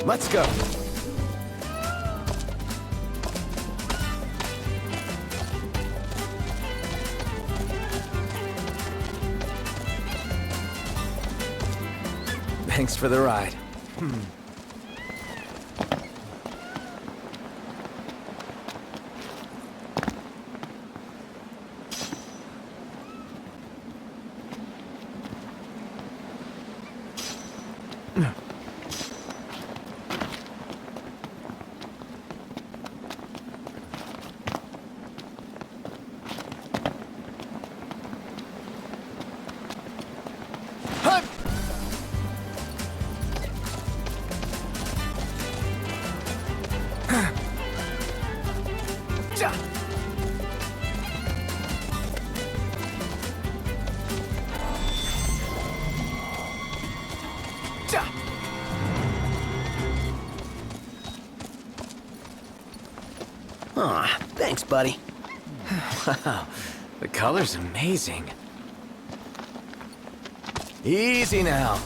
Let's go. Thanks for the ride. Aw, thanks, buddy. Wow, the color's amazing. Easy now.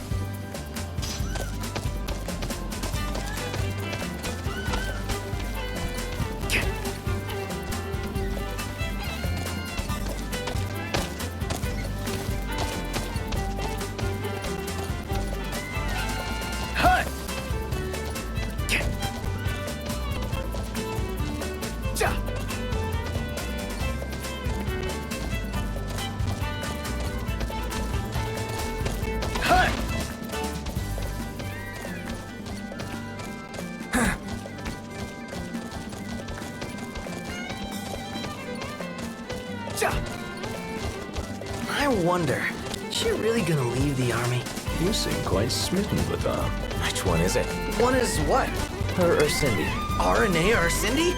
I wonder, is she really gonna leave the army? You seem quite smitten with her. Which one is it? One is what? Her or Cindy? RNA or Cindy?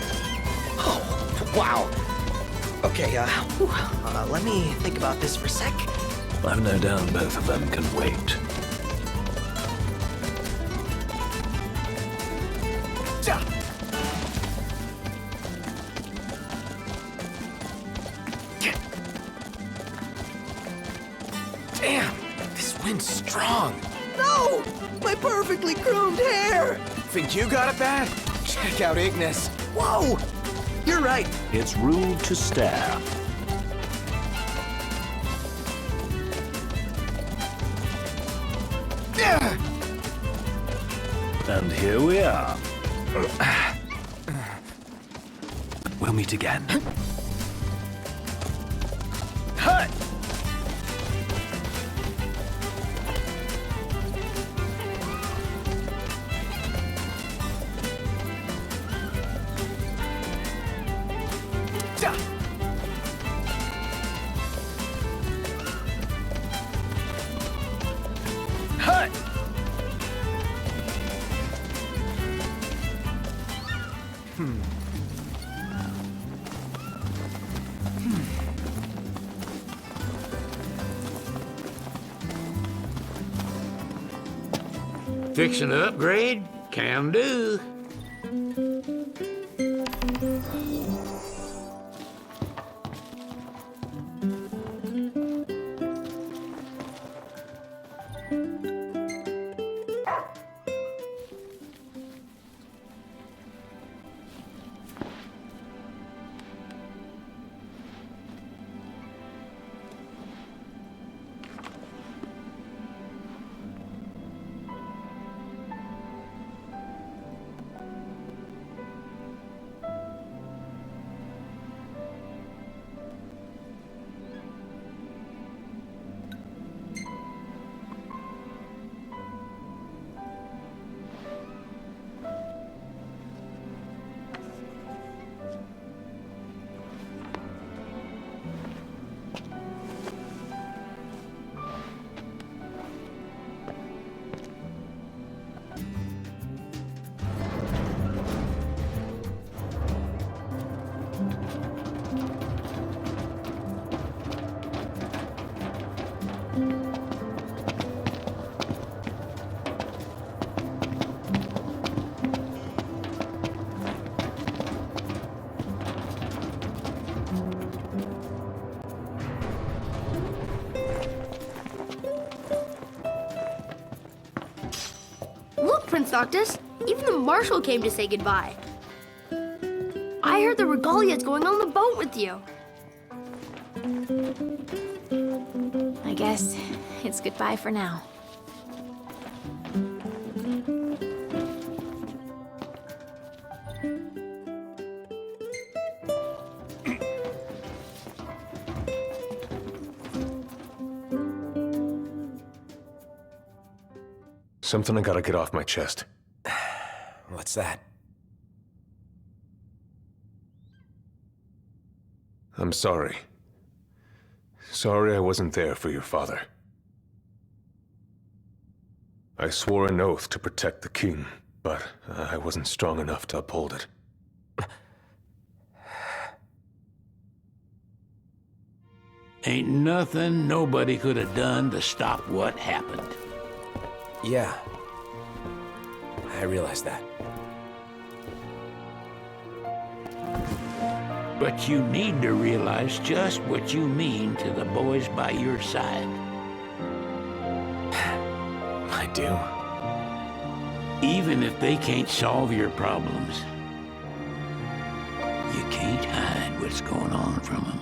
Oh, wow. Okay, let me think about this for a sec. I've no doubt both of them can wait. Damn, this wind's strong. No! My perfectly groomed hair! Think you got it bad? Check out Ignis. Whoa! You're right. It's ruled to stare. And here we are. We'll meet again. Hut! Hut! Fixing to upgrade? Can do. Look, Prince Noctis, Even the marshal came to say goodbye. I heard the regalia's going on the boat with you. I guess it's goodbye for now. Something I gotta get off my chest. What's that? I'm sorry. Sorry I wasn't there for your father. I swore an oath to protect the king, but I wasn't strong enough to uphold it. Ain't nothing nobody could have done to stop what happened. Yeah. I realize that. But you need to realize just what you mean to the boys by your side. I do. Even if they can't solve your problems, you can't hide what's going on from them.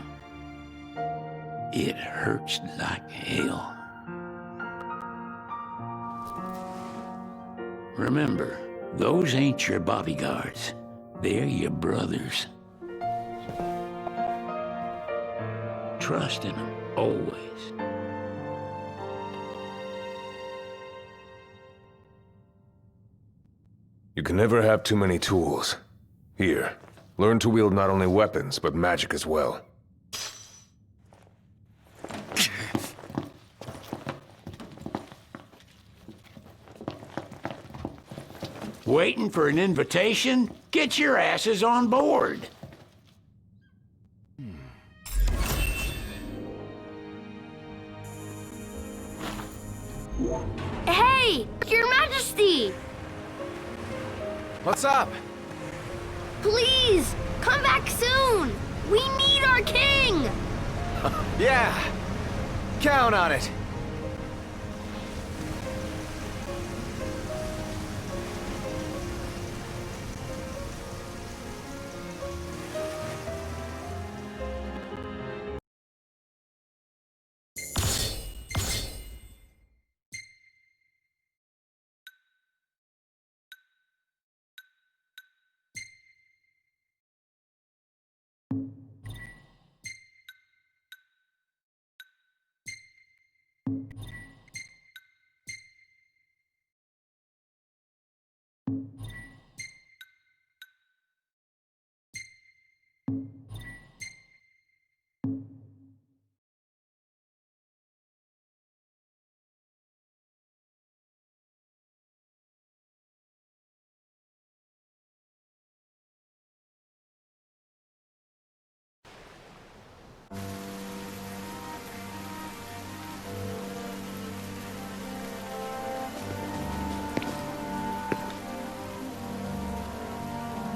It hurts like hell. Remember, those ain't your bodyguards. They're your brothers. Trust in them, always. You can never have too many tools. Here, learn to wield not only weapons, but magic as well. Waiting for an invitation? Get your asses on board. Hey, Your Majesty! What's up? Please, come back soon! We need our king! Yeah. Count on it.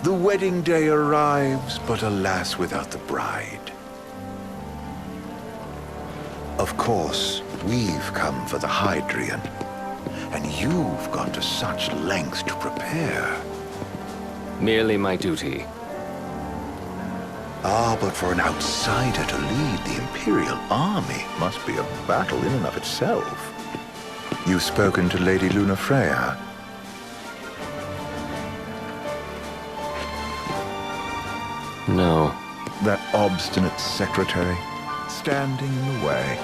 The wedding day arrives, but alas, without the bride. Of course, we've come for the Hydrian, and you've gone to such lengths to prepare. Merely my duty. Ah, but for an outsider to lead the Imperial army must be a battle in and of itself. You've spoken to Lady Lunafreya. No. That obstinate secretary, standing in the way,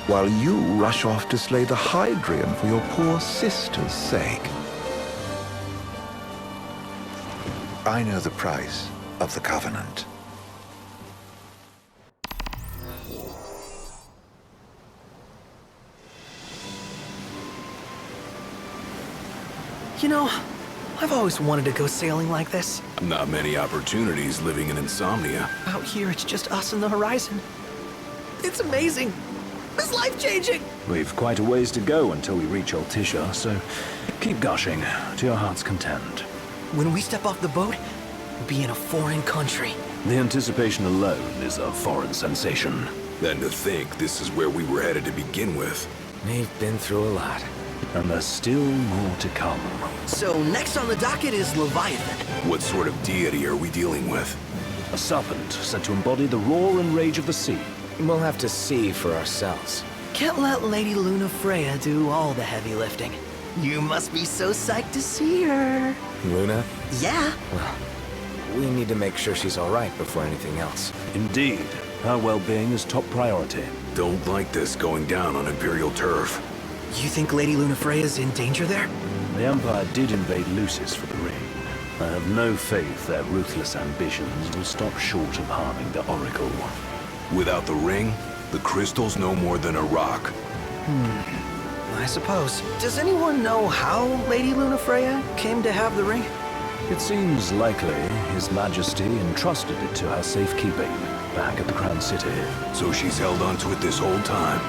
while you rush off to slay the Hydrian for your poor sister's sake. I know the price of the Covenant. You know, I've always wanted to go sailing like this. Not many opportunities living in Insomnia. Out here, it's just us and the horizon. It's amazing. It's life-changing. We've quite a ways to go until we reach Altisha, so keep gushing to your heart's content. When we step off the boat, we'll be in a foreign country. The anticipation alone is a foreign sensation. Then to think this is where we were headed to begin with. We've been through a lot. And there's still more to come. So next on the docket is Leviathan. What sort of deity are we dealing with? A serpent said to embody the roar and rage of the sea. We'll have to see for ourselves. Can't let Lady Lunafreya do all the heavy lifting. You must be so psyched to see her. Luna? Yeah. We need to make sure she's all right before anything else. Indeed, her well-being is top priority. Don't like this going down on Imperial turf. You think Lady Lunafreya's in danger there? The Empire did invade Lucis for the ring. I have no faith their ruthless ambitions will stop short of harming the Oracle. Without the ring, the crystal's no more than a rock. I suppose. Does anyone know how Lady Lunafreya came to have the ring? It seems likely His Majesty entrusted it to her safekeeping back at the Crown City. So she's held onto it this whole time,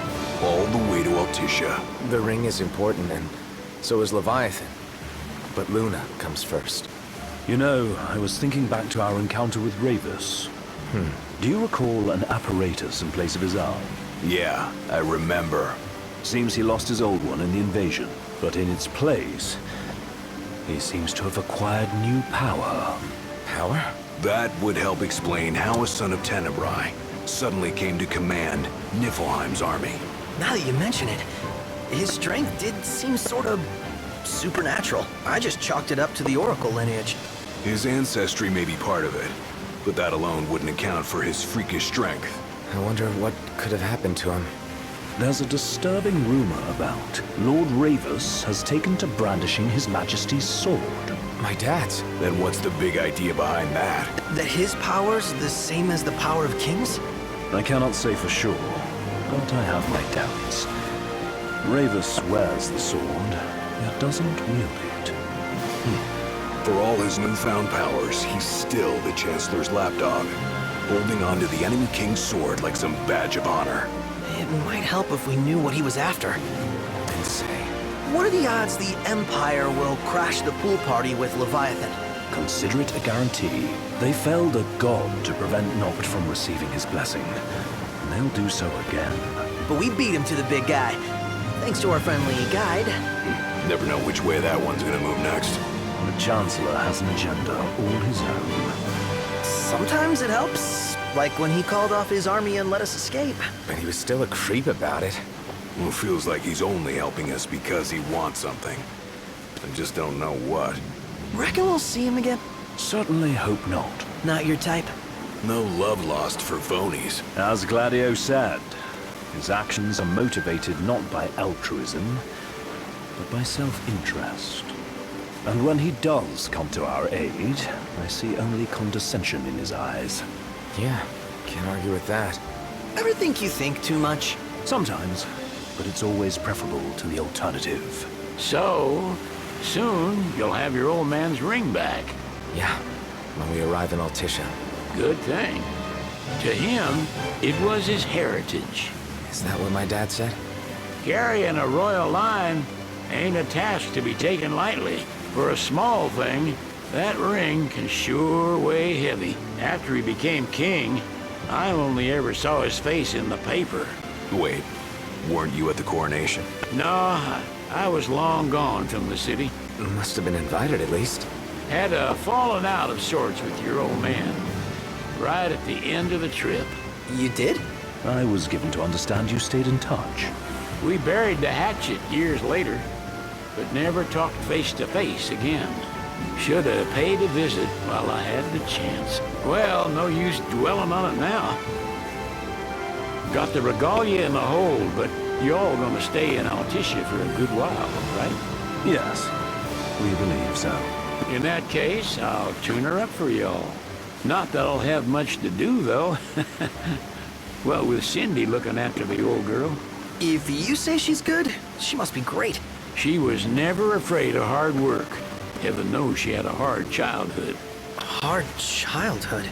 all the way to Altissia. The ring is important, and so is Leviathan. But Luna comes first. You know, I was thinking back to our encounter with Ravus. Do you recall an apparatus in place of his arm? Yeah, I remember. Seems he lost his old one in the invasion, but in its place, he seems to have acquired new power. Power? That would help explain how a son of Tenebrae suddenly came to command Niflheim's army. Now that you mention it, his strength did seem sort of supernatural. I just chalked it up to the Oracle lineage. His ancestry may be part of it, but that alone wouldn't account for his freakish strength. I wonder what could have happened to him. There's a disturbing rumor about Lord Ravus has taken to brandishing His Majesty's sword. My dad's. Then what's the big idea behind that? That his power's the same as the power of kings? I cannot say for sure, but I have my doubts. Ravus wears the sword, yet doesn't wield it. For all his newfound powers, he's still the Chancellor's lapdog, holding on to the enemy king's sword like some badge of honor. It might help if we knew what he was after. And say, What are the odds the Empire will crash the pool party with Leviathan? Consider it a guarantee. They felled a god to prevent Noct from receiving his blessing. And they'll do so again. But we beat him to the big guy, thanks to our friendly guide. Never know which way that one's gonna move next. The Chancellor has an agenda all his own. Sometimes it helps, like when he called off his army and let us escape. but he was still a creep about it. Well, feels like he's only helping us because he wants something. I just don't know what. Reckon we'll see him again? Certainly hope not. Not your type? No love lost for phonies. As Gladio said, his actions are motivated not by altruism, but by self-interest. And when he does come to our aid, I see only condescension in his eyes. Yeah, can't argue with that. Ever think you think too much? Sometimes, but it's always preferable to the alternative. So, soon you'll have your old man's ring back. Yeah, when we arrive in Altissia. Good thing. To him, it was his heritage. Is that what my dad said? Carrying a royal line ain't a task to be taken lightly. For a small thing, that ring can sure weigh heavy. After he became king, I only ever saw his face in the paper. Wait, weren't you at the coronation? No, I was long gone from the city. Must have been invited at least. Had a falling out of sorts with your old man. Right at the end of the trip. You did? I was given to understand you stayed in touch. We buried the hatchet years later, but never talked face to face again. Should have paid a visit while I had the chance. Well, no use dwelling on it now. Got the regalia in the hold, but y'all gonna stay in Altissia for a good while, right? Yes, we believe so. In that case, I'll tune her up for y'all. Not that I'll have much to do, though. Well, with Cindy looking after the old girl. If you say she's good, she must be great. She was never afraid of hard work. Heaven knows she had a hard childhood. Hard childhood.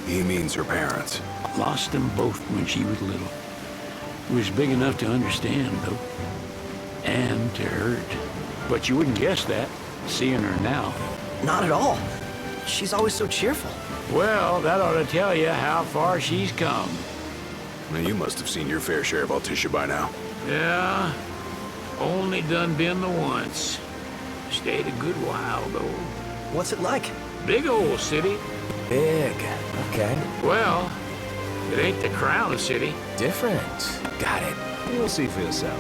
He means her parents. Lost them both when she was little. Was big enough to understand, though. And to hurt. But you wouldn't guess that, seeing her now. Not at all. She's always so cheerful. Well, that ought to tell you how far she's come. Now, you must have seen your fair share of Altissia by now. Yeah. Only done been the once. Stayed a good while, though. What's it like? Big old city. Big. Okay. Well, it ain't the crown city. Different. Got it. You'll see for yourself.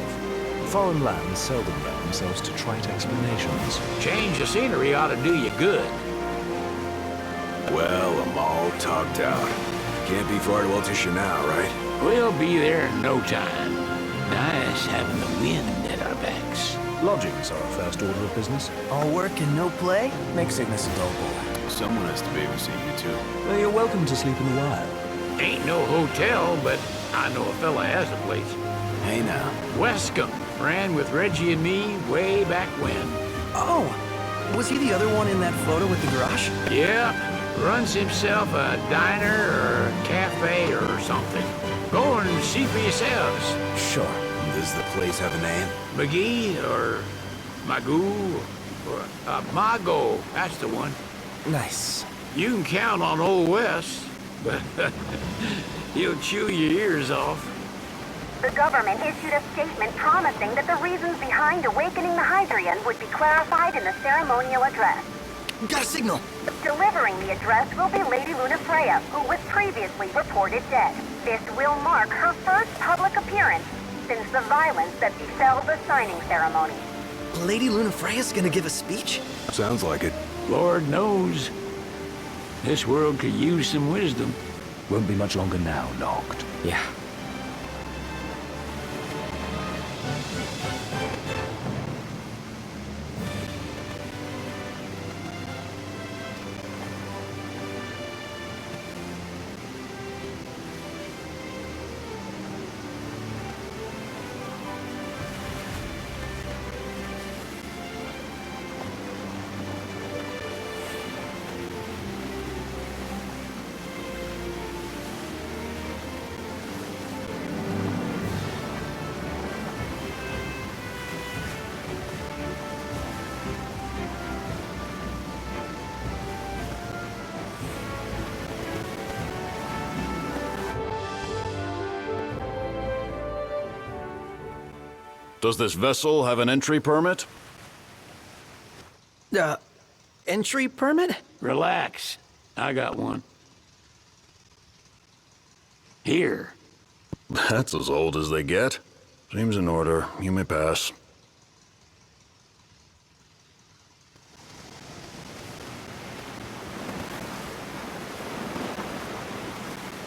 Foreign lands seldom lend themselves to trite explanations. Change the scenery ought to do you good. Well, I'm all talked out. Can't be far to Altisha now, right? We'll be there in no time. Nice having the wind at our backs. Lodgings are our first order of business. All work and no play? Make Cygnus a dull boy. Someone has to babysit you, too. Well, you're welcome to sleep in the wild. Ain't no hotel, but I know a fella has a place. Hey, now. Wescombe ran with Reggie and me way back when. Oh, was he the other one in that photo with the garage? Yeah, runs himself a diner or a cafe or something. Go and see for yourselves. Sure. Does the place have a name? McGee or Magoo or Mago, that's the one. Nice. You can count on Old West, but he'll chew your ears off. The government issued a statement promising that the reasons behind awakening the Hydrian would be clarified in the ceremonial address. Got a signal. Delivering the address will be Lady Lunafreya, who was previously reported dead. This will mark her first public appearance since the violence that befell the signing ceremony. Lady Lunafreya's gonna give a speech? Sounds like it. Lord knows. This world could use some wisdom. Won't be much longer now, Noct. Yeah. Does this vessel have an entry permit? Entry permit? Relax. I got one. Here. That's as old as they get. Seems in order. You may pass.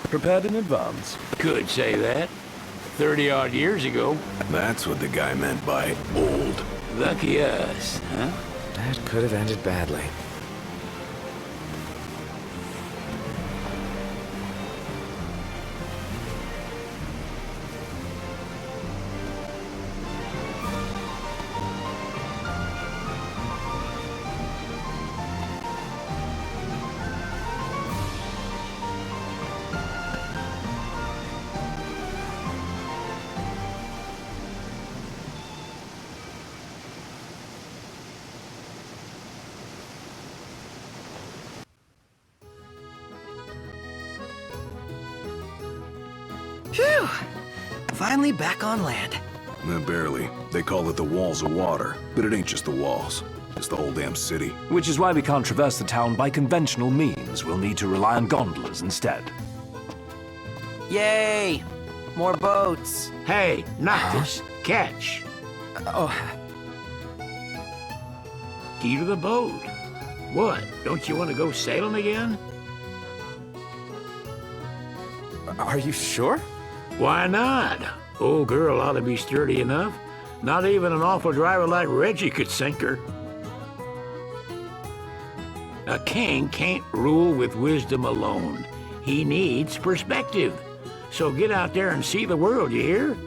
Prepared in advance. Could say that. 30-odd years ago. That's what the guy meant by old. Lucky us, huh? That could have ended badly. Phew! Finally back on land. Barely. They call it the Walls of Water, but it ain't just the walls. It's the whole damn city. Which is why we can't traverse the town by conventional means. We'll need to rely on gondolas instead. Yay! More boats. Hey, not this. Catch. Oh, Key to the boat. What? Don't you want to go sailing again? Are you sure? Why not? Old girl ought to be sturdy enough. Not even an awful driver like Reggie could sink her. A king can't rule with wisdom alone. He needs perspective. So get out there and see the world, you hear?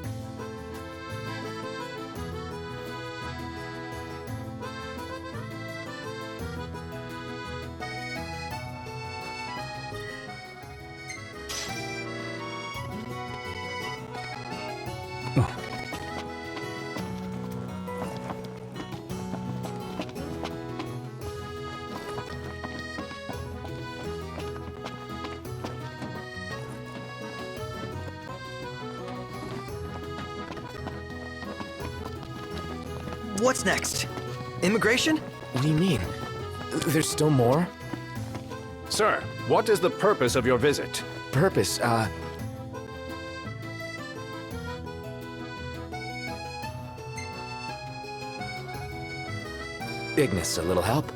what's next? Immigration? What do you mean? There's still more? Sir, what is the purpose of your visit? Purpose, Ignis, a little help?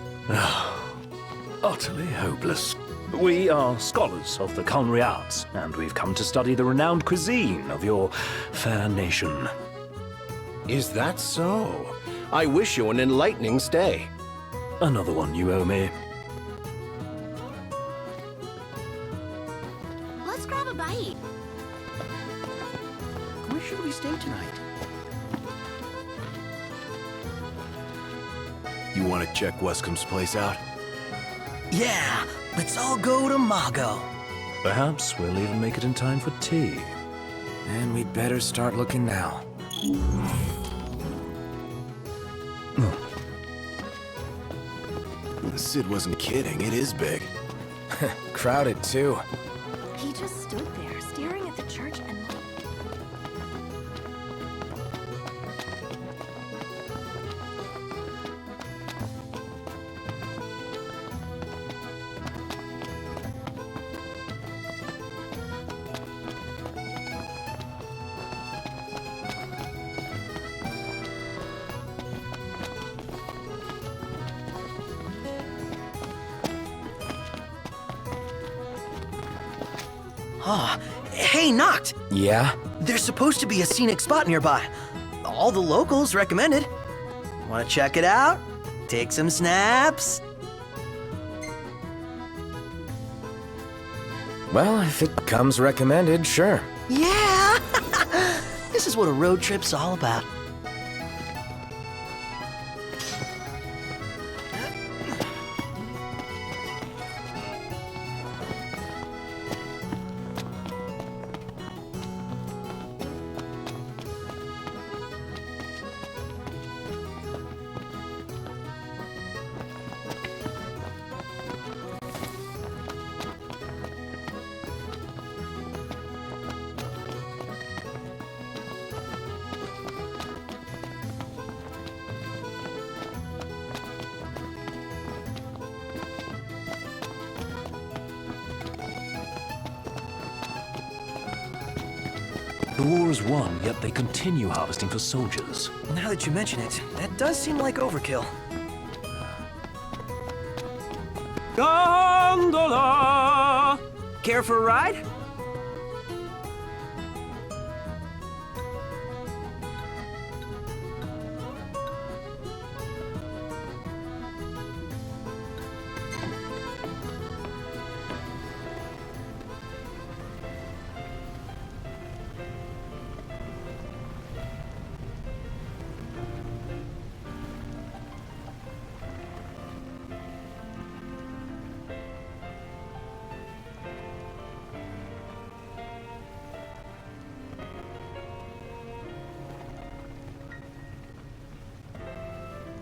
Utterly hopeless. We are scholars of the culinary arts, and we've come to study the renowned cuisine of your fair nation. Is that so? I wish you an enlightening stay. Another one you owe me. Let's grab a bite. Where should we stay tonight? You want to check Wescom's place out? Yeah, let's all go to Mago. Perhaps we'll even make it in time for tea. And we'd better start looking now. Sid wasn't kidding, it is big. Crowded, too. He just stood there, staring at the church and... Hey, Noct! Yeah? There's supposed to be a scenic spot nearby. All the locals recommended. Want to check it out? Take some snaps? Well, if it comes recommended, sure. Yeah! This is what a road trip's all about. The war is won, yet they continue harvesting for soldiers. Now that you mention it, that does seem like overkill. Gondola! Care for a ride?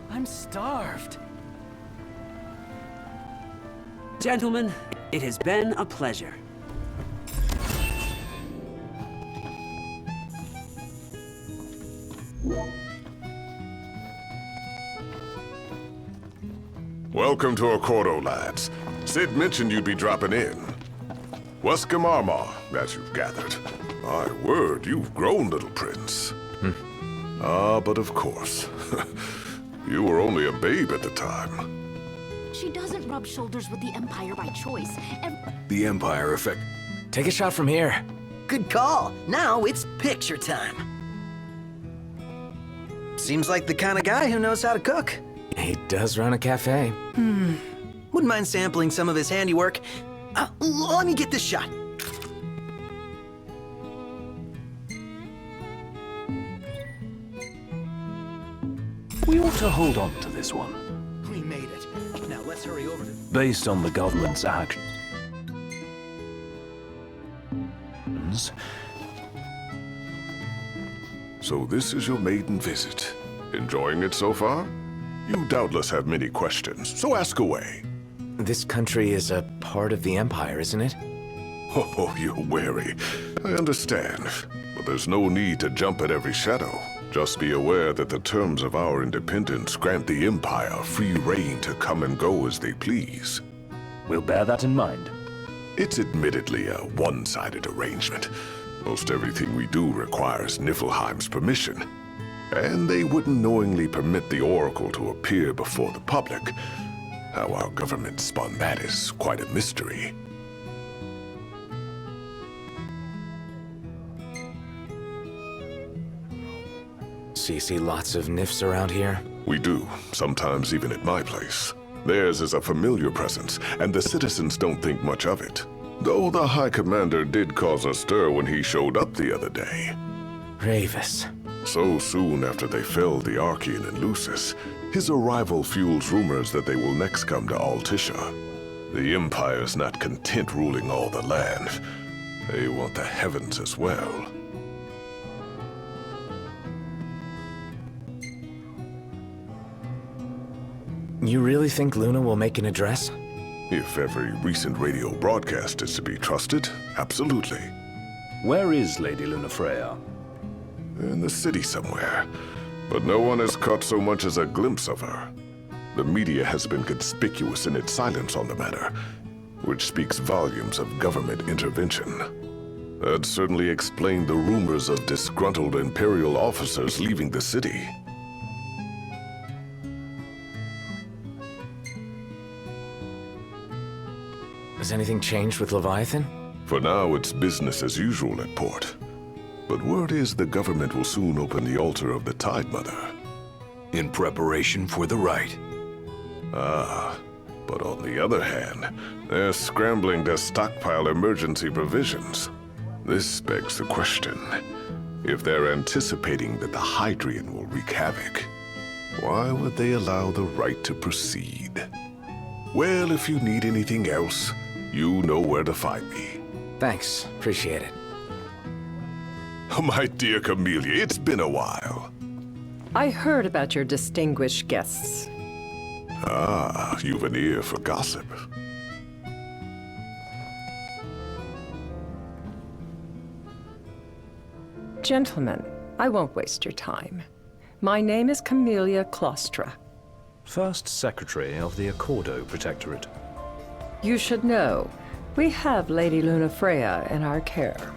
I'm starved. Gentlemen, it has been a pleasure. Welcome to Accordo, lads. Sid mentioned you'd be dropping in. 𝒔𝒐𝒏𝒕, as you've gathered. My word, you've grown, little prince. But of course. You were only a babe at the time. She doesn't rub shoulders with the Empire by choice. The Empire effect. Take a shot from here. Good call. Now it's picture time. Seems like the kind of guy who knows how to cook. He does run a cafe. Wouldn't mind sampling some of his handiwork. Let me get this shot. We ought to hold on to this one. We made it. Now let's hurry over to... Based on the government's actions. So this is your maiden visit. Enjoying it so far? You doubtless have many questions, so ask away. This country is a part of the Empire, isn't it? Oh, you're wary. I understand. But there's no need to jump at every shadow. Just be aware that the terms of our independence grant the Empire free reign to come and go as they please. We'll bear that in mind. It's admittedly a one-sided arrangement. Most everything we do requires Niflheim's permission. And they wouldn't knowingly permit the Oracle to appear before the public. How our government spun that is quite a mystery. So you see lots of nifs around here? We do, sometimes even at my place. Theirs is a familiar presence, and the citizens don't think much of it. Though the High Commander did cause a stir when he showed up the other day. Ravis. So soon after they felled the Archean and Lucis, his arrival fuels rumors that they will next come to Altissia. The Empire's not content ruling all the land. They want the heavens as well. You really think Luna will make an address? If every recent radio broadcast is to be trusted, absolutely. Where is Lady Lunafreya? In the city somewhere, but no one has caught so much as a glimpse of her. The media has been conspicuous in its silence on the matter, which speaks volumes of government intervention. That certainly explained the rumors of disgruntled Imperial officers leaving the city. Has anything changed with Leviathan? For now, it's business as usual at port. But word is the government will soon open the altar of the Tide Mother. In preparation for the rite. Ah, but on the other hand, they're scrambling to stockpile emergency provisions. This begs the question, if they're anticipating that the Hydrian will wreak havoc, why would they allow the rite to proceed? Well, if you need anything else, you know where to find me. Thanks, appreciate it. My dear Camellia, it's been a while. I heard about your distinguished guests. Ah, you've an ear for gossip. Gentlemen, I won't waste your time. My name is Camellia Claustra. First Secretary of the Accordo Protectorate. You should know, we have Lady Lunafreya in our care.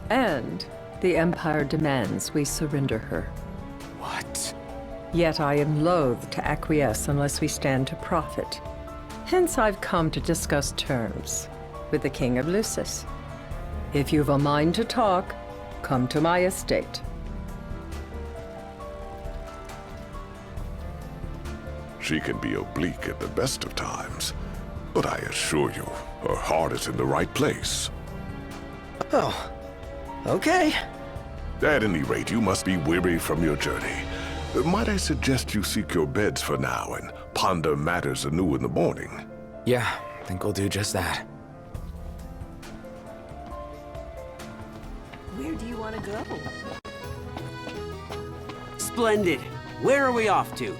And the Empire demands we surrender her. What? Yet I am loath to acquiesce unless we stand to profit. Hence I've come to discuss terms with the King of Lucis. If you've a mind to talk, come to my estate. She can be oblique at the best of times, but I assure you, her heart is in the right place. Oh, okay. At any rate, you must be weary from your journey. Might I suggest you seek your beds for now and ponder matters anew in the morning? Yeah, I think we'll do just that. Where do you want to go? Splendid. Where are we off to?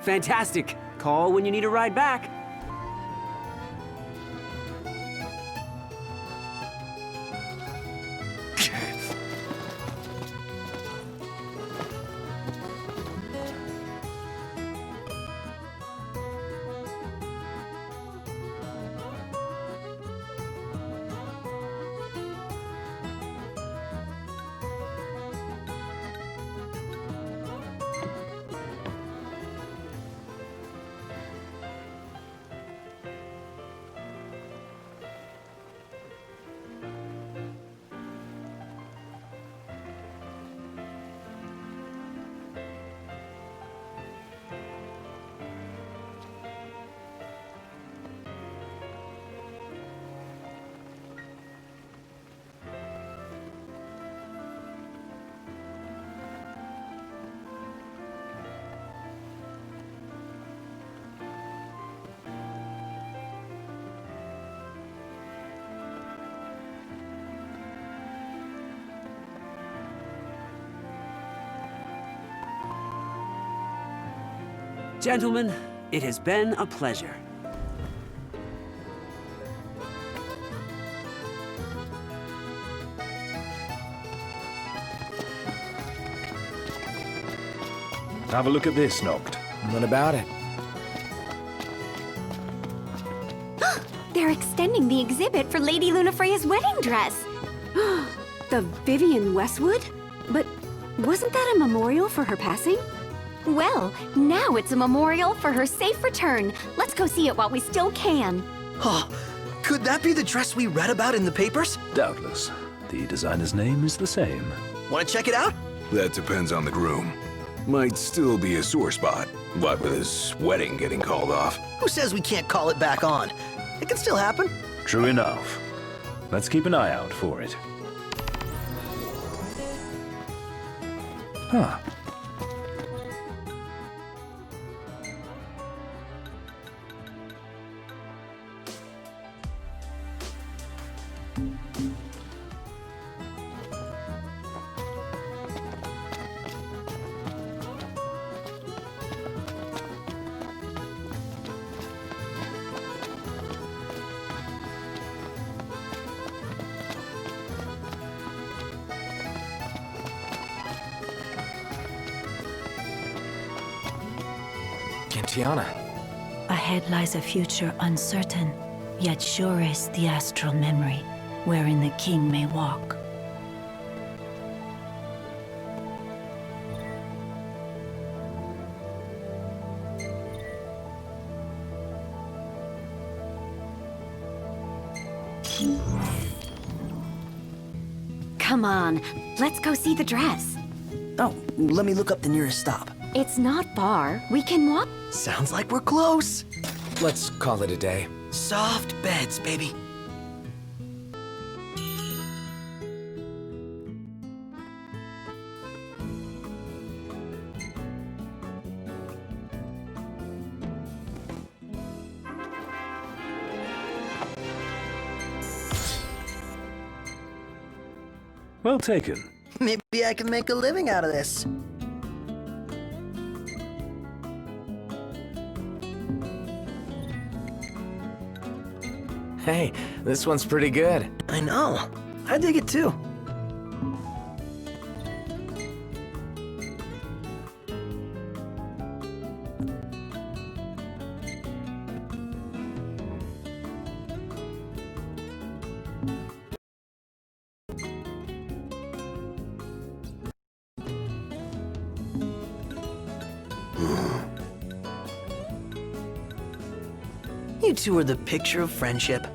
Fantastic. Call when you need a ride back. Gentlemen, it has been a pleasure. Have a look at this, Noct. What about it? They're extending the exhibit for Lady Lunafreya's wedding dress. The Vivian Westwood? But wasn't that a memorial for her passing? Well, now it's a memorial for her safe return. Let's go see it while we still can. Oh, could that be the dress we read about in the papers? Doubtless. The designer's name is the same. Want to check it out? That depends on the groom. Might still be a sore spot, what with his wedding getting called off. Who says we can't call it back on? It can still happen. True enough. Let's keep an eye out for it. Huh. Tiana. Ahead lies a future uncertain, yet sure is the astral memory, wherein the king may walk. Come on, let's go see the dress. Oh, let me look up the nearest stop. It's not far. We can walk. Sounds like we're close. Let's call it a day. Soft beds, baby. Well taken. Maybe I can make a living out of this. Hey, this one's pretty good. I know. I dig it too. You two are the picture of friendship.